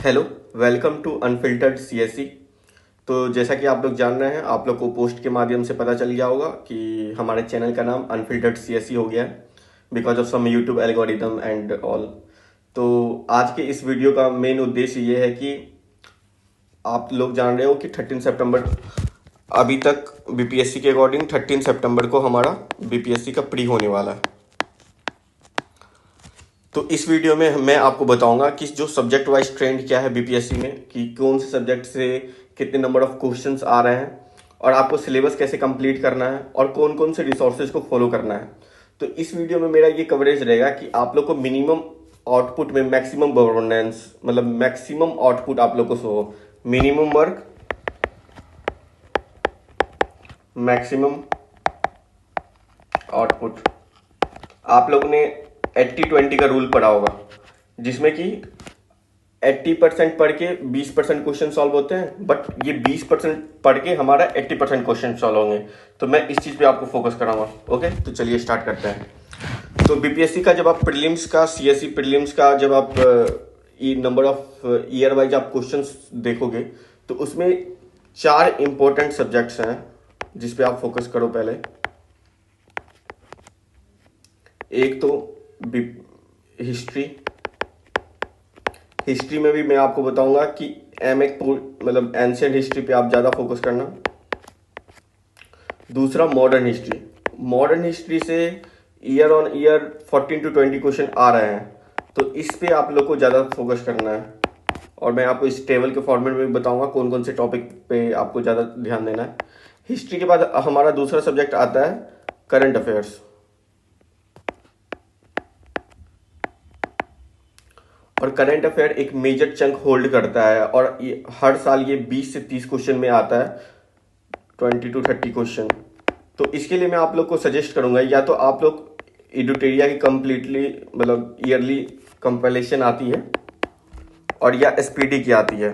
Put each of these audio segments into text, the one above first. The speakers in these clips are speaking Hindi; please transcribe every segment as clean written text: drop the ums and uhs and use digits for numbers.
Hello, welcome to unfiltered CSC. तो जैसा कि आप लोग जान रहे हैं, आप लोग को पोस्ट के माध्यम से पता चल गया होगा कि हमारे चैनल का नाम अनफिल्टर्ड सीएससी हो गया है because of some YouTube algorithm and all. तो आज के इस वीडियो का मेन उद्देश्य ये है कि आप लोग जान रहे हो कि 13 सितंबर अभी तक बीपीएससी के अकॉर्डिंग 13 सितंबर को हमारा बीपीएससी का प्री होने वाला है। तो इस वीडियो में मैं आपको बताऊंगा कि जो सब्जेक्ट वाइज ट्रेंड क्या है बीपीएससी में, कि कौन से सब्जेक्ट से कितने नंबर ऑफ क्वेश्चंस आ रहे हैं और आपको सिलेबस कैसे कंप्लीट करना है और कौन कौन से रिसोर्सेज को फॉलो करना है। तो इस वीडियो में मेरा ये कवरेज रहेगा कि आप लोग को मिनिमम आउटपुट में मैक्सिमम गवर्नेंस, मतलब मैक्सिमम आउटपुट आप लोग को शो हो। Minimum work, maximum output. आप लोगों ने 80-20 का रूल पढ़ा होगा, जिसमें कि 80% पढ़ के 20% क्वेश्चन सॉल्व होते हैं, बट ये 20% पढ़ के हमारा 80% क्वेश्चन सॉल्व होंगे। तो मैं इस चीज़ पे आपको फोकस कराऊंगा। ओके, तो चलिए स्टार्ट करते हैं। तो बीपीएससी का जब आप प्रीलिम्स का, सीएससी प्रीलिम्स का जब आप नंबर ऑफ ईयर वाइज आप क्वेश्चंस देखोगे तो उसमें 4 इंपॉर्टेंट सब्जेक्ट्स हैं जिस पे आप फोकस करो। पहले एक तो हिस्ट्री। हिस्ट्री में भी मैं आपको बताऊंगा कि मतलब एंशियंट हिस्ट्री पे आप ज़्यादा फोकस करना। दूसरा मॉडर्न हिस्ट्री। मॉडर्न हिस्ट्री से year on year 14 to 20 question आ रहे हैं, तो इस पे आप लोग को ज़्यादा फोकस करना है। और मैं आपको इस टेबल के फॉर्मेट में भी बताऊंगा कौन कौन से टॉपिक पे आपको ज़्यादा ध्यान देना है। हिस्ट्री के बाद हमारा दूसरा सब्जेक्ट आता है करंट अफेयर्स। और करंट अफेयर एक मेजर चंक होल्ड करता है और ये हर साल ये 20 से 30 क्वेश्चन में आता है, 20 to 30 क्वेश्चन। तो इसके लिए मैं आप लोग को सजेस्ट करूंगा, या तो आप लोग एडुटेरिया की कंप्लीटली मतलब ईयरली कंपाइलेशन आती है और या एसपीडी की आती है।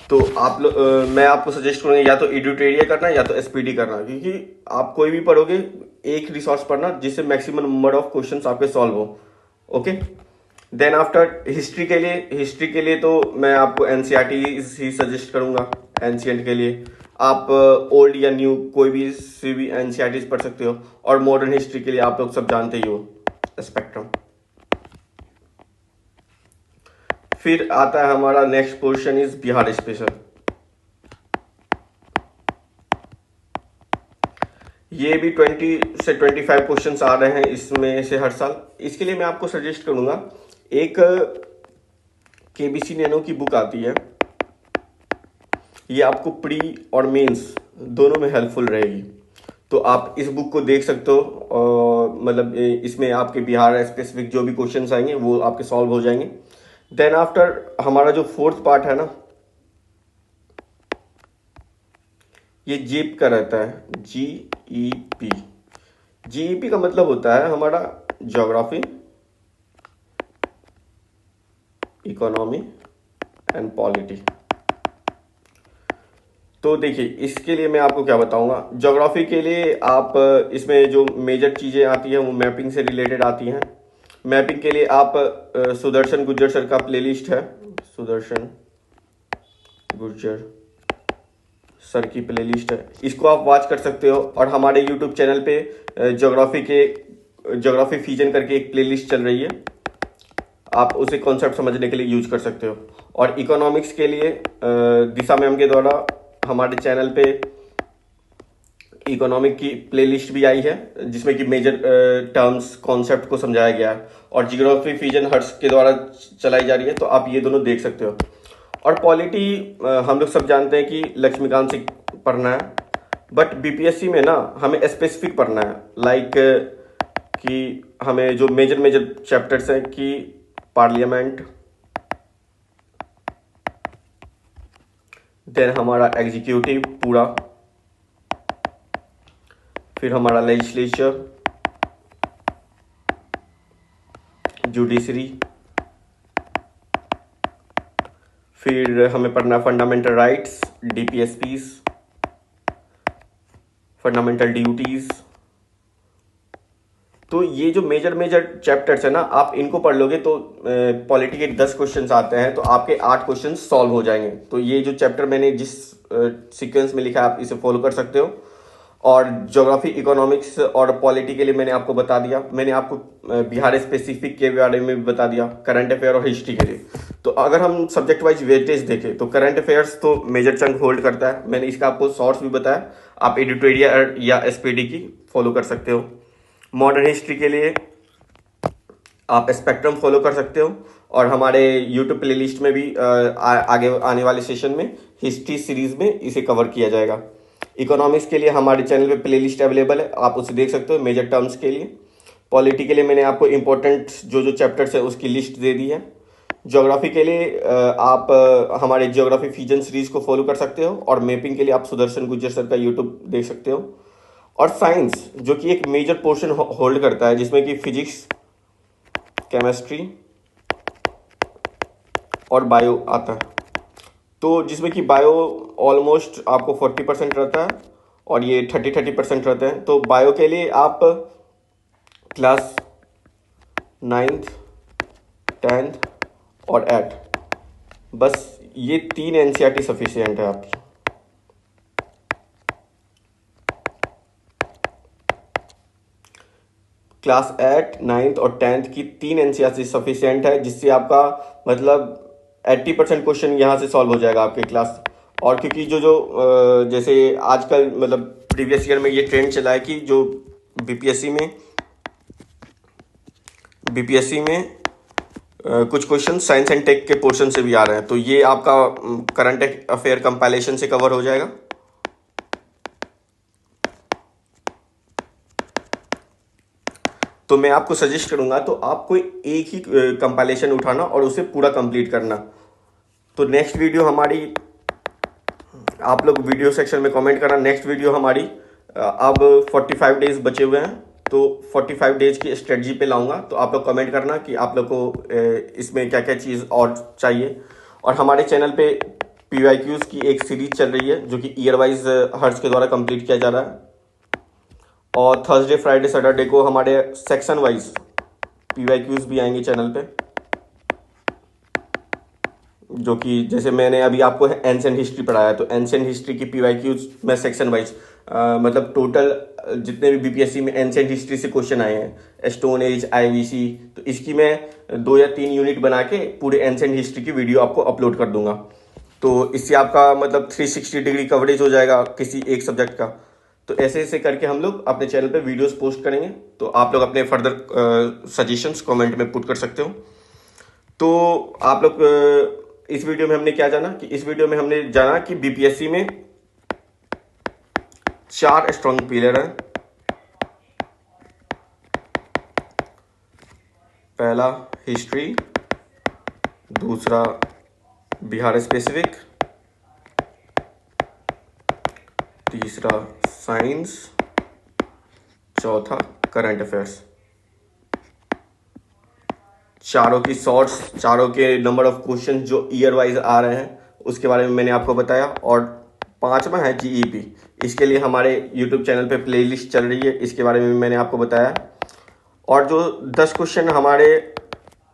तो आप लोग मैं आपको सजेस्ट करूंगा या तो एडुटेरिया करना या तो एसपीडी करना, क्योंकि आप कोई भी पढ़ोगे एक रिसोर्स पढ़ना जिससे मैक्सिमम नंबर ऑफ क्वेश्चंस आपके सॉल्व हो। ओके, देन आफ्टर हिस्ट्री के लिए तो मैं आपको एनसीईआरटी ही सजेस्ट करूंगा। एंशियंट के लिए आप ओल्ड या न्यू कोई भी सी भी एनसीईआरटी पढ़ सकते हो। और मॉडर्न हिस्ट्री के लिए आप लोग सब जानते ही हो, स्पेक्ट्रम। फिर आता है हमारा next portion is Bihar special. ये भी 20 से 25 क्वेश्चंस आ रहे हैं इसमें से हर साल। इसके लिए मैं आपको सजेस्ट करूंगा, एक केबीसी नैनो की बुक आती है, ये आपको प्री और मेंस दोनों में हेल्पफुल रहेगी। तो आप इस बुक को देख सकते हो और मतलब इसमें आपके बिहार स्पेसिफिक जो भी क्वेश्चंस आएंगे वो आपके सॉल्व हो जाएंगे। देन आफ्टर हमारा जो फोर्थ पार्ट है ना, ये जीप का रहता है, जीईपी। जीईपी का मतलब होता है हमारा ज्योग्राफी, इकोनॉमी एंड पॉलिटी। तो देखिए, इसके लिए मैं आपको क्या बताऊंगा। ज्योग्राफी के लिए आप इसमें जो मेजर चीज़ें आती हैं वो मैपिंग से रिलेटेड आती हैं। मैपिंग के लिए आप सुदर्शन गुर्जर सर का प्लेलिस्ट है, सुदर्शन गुर्जर सर की प्लेलिस्ट है, इसको आप वॉच कर सकते हो। और हमारे यूट्यूब चैनल पे ज्योग्राफी फीजन करके एक प्लेलिस्ट चल रही है, आप उसे कॉन्सेप्ट समझने के लिए यूज कर सकते हो। और इकोनॉमिक्स के लिए दिशा मैम के द्वारा हमारे चैनल पे इकोनॉमिक की प्लेलिस्ट भी आई है, जिसमें कि मेजर टर्म्स कॉन्सेप्ट को समझाया गया है। और जियोग्राफी फ्यूजन हर्ट्स के द्वारा चलाई जा रही है, तो आप ये दोनों देख सकते हो। और पॉलिटी हम लोग सब जानते हैं कि लक्ष्मीकांत से पढ़ना है, बट बीपीएससी में ना हमें स्पेसिफिक पढ़ना है। लाइक कि हमें जो मेजर चैप्टर्स हैं कि पार्लियामेंट, देन हमारा एग्जीक्यूटिव पूरा, फिर हमारा लेजिस्लेचर, जुडिशरी, फिर हमें पढ़ना fundamental rights, DPSPs, fundamental duties, तो ये जो मेजर मेजर चैप्टर्स है ना, आप इनको पढ़ लोगे तो पॉलिटी के 10 क्वेश्चंस आते हैं तो आपके 8 क्वेश्चन सॉल्व हो जाएंगे। तो ये जो चैप्टर मैंने जिस सीक्वेंस में लिखा है आप इसे फॉलो कर सकते हो। और ज्योग्राफी, इकोनॉमिक्स और पॉलिटी के लिए मैंने आपको बता दिया। मैंने आपको बिहार स्पेसिफिक के बारे में भी बता दिया, करंट अफेयर और हिस्ट्री के लिए। तो अगर हम सब्जेक्ट वाइज वेटेज देखें तो करंट अफेयर्स तो मेजर चंक होल्ड करता है। मैंने इसका आपको सोर्स भी बताया, आप एडिटोरियल या एसपीडी की फॉलो कर सकते हो। मॉडर्न हिस्ट्री के लिए आप स्पेक्ट्रम फॉलो कर सकते हो। और हमारे यूट्यूब प्लेलिस्ट में भी आगे आने वाले सेशन में हिस्ट्री सीरीज में इसे कवर किया जाएगा। इकोनॉमिक्स के लिए हमारे चैनल पे प्लेलिस्ट अवेलेबल है, आप उसे देख सकते हो मेजर टर्म्स के लिए। पॉलिटी के लिए मैंने आपको इंपॉर्टेंट जो चैप्टर्स है उसकी लिस्ट दे दी है। ज्योग्राफी के लिए आप हमारे ज्योग्राफी फ्यूजन सीरीज को फॉलो कर सकते हो। और मैपिंग के लिए आप सुदर्शन गुज्जर सर का यूट्यूब देख सकते हो। और साइंस जो कि एक मेजर पोर्शन होल्ड करता है, जिसमें कि फिजिक्स, केमिस्ट्री और बायो आता है। तो जिसमें कि बायो ऑलमोस्ट आपको 40% रहता है और ये 30% रहते हैं। तो बायो के लिए आप क्लास 9th 10th और 8 बस ये 3 एनसीईआरटी सफिशिएंट है आपकी। क्लास 8, 9th और 10th की 3 एनसीईआरटी सफिशिएंट है, जिससे आपका मतलब 80% क्वेश्चन यहाँ से सॉल्व हो जाएगा आपके क्लास। और क्योंकि जैसे आजकल मतलब प्रीवियस ईयर में ये ट्रेंड चला है कि जो बीपीएससी में कुछ क्वेश्चन साइंस एंड टेक के पोर्शन से भी आ रहे हैं। तो ये आपका करंट अफेयर कंपाइलेशन से कवर हो जाएगा। तो मैं आपको सजेस्ट करूंगा तो आपको एक ही कंपाइलेशन उठाना और उसे पूरा कंप्लीट करना। तो नेक्स्ट वीडियो हमारी, आप लोग वीडियो सेक्शन में कमेंट करना। नेक्स्ट वीडियो हमारी अब 45 डेज बचे हुए हैं, तो 45 डेज की स्ट्रेटजी पे लाऊंगा। तो आप लोग कमेंट करना कि आप लोग को इसमें क्या क्या चीज़ और चाहिए। और हमारे चैनल पे PYQs की एक सीरीज चल रही है जो कि ईयर वाइज हर्ष के द्वारा कंप्लीट किया जा रहा है। और थर्सडे, फ्राइडे, सैटरडे को हमारे सेक्शन वाइज PYQs भी आएंगे चैनल पे, जो कि जैसे मैंने अभी आपको एंशिएंट हिस्ट्री पढ़ाया, तो एंशिएंट हिस्ट्री की PYQs मैं सेक्शन वाइज मतलब टोटल जितने भी बीपीएससी में एंशिएंट हिस्ट्री से क्वेश्चन आए हैं, स्टोन एज, IVC, तो इसकी मैं 2 या 3 यूनिट बना के पूरे एंशिएंट हिस्ट्री की वीडियो आपको अपलोड कर दूंगा। तो इससे आपका मतलब 360 डिग्री कवरेज हो जाएगा किसी एक सब्जेक्ट का। तो ऐसे ऐसे करके हम लोग अपने चैनल पे वीडियोस पोस्ट करेंगे। तो आप लोग अपने फर्दर सजेशंस कमेंट में पुट कर सकते हो। तो आप लोग इस वीडियो में हमने क्या जाना कि इस वीडियो में हमने जाना कि बीपीएससी में 4 स्ट्रॉन्ग पिलर हैं। पहला हिस्ट्री, दूसरा बिहार स्पेसिफिक, तीसरा साइंस, चौथा करंट अफेयर्स। चारों की शॉर्ट्स, चारों के नंबर ऑफ क्वेश्चन जो ईयर वाइज आ रहे हैं उसके बारे में मैंने आपको बताया। और 5वां है GEP, इसके लिए हमारे YouTube चैनल पे प्लेलिस्ट चल रही है, इसके बारे में मैंने आपको बताया। और जो 10 क्वेश्चन हमारे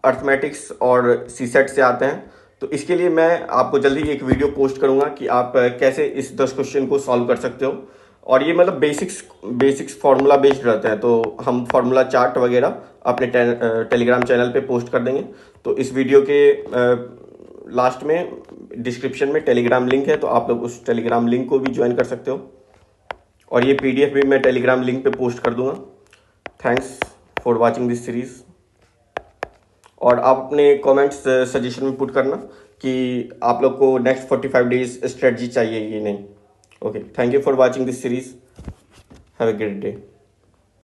अर्थमेटिक्स और CSET से आते हैं, तो इसके लिए मैं आपको जल्दी एक वीडियो पोस्ट करूंगा कि आप कैसे इस 10 क्वेश्चन को सॉल्व कर सकते हो। और ये मतलब बेसिक्स फार्मूला बेस्ड रहते हैं, तो हम फार्मूला चार्ट वगैरह अपने टेलीग्राम चैनल पे पोस्ट कर देंगे। तो इस वीडियो के लास्ट में डिस्क्रिप्शन में टेलीग्राम लिंक है, तो आप लोग उस टेलीग्राम लिंक को भी ज्वाइन कर सकते हो। और ये PDF भी मैं टेलीग्राम लिंक पे पोस्ट कर दूंगा। Thanks for watching this series. और आप अपने कमेंट्स सजेशन में पुट करना कि आप लोग को नेक्स्ट 45 डेज स्ट्रेटजी चाहिए कि नहीं। Okay, thank you for watching this series. Have a great day.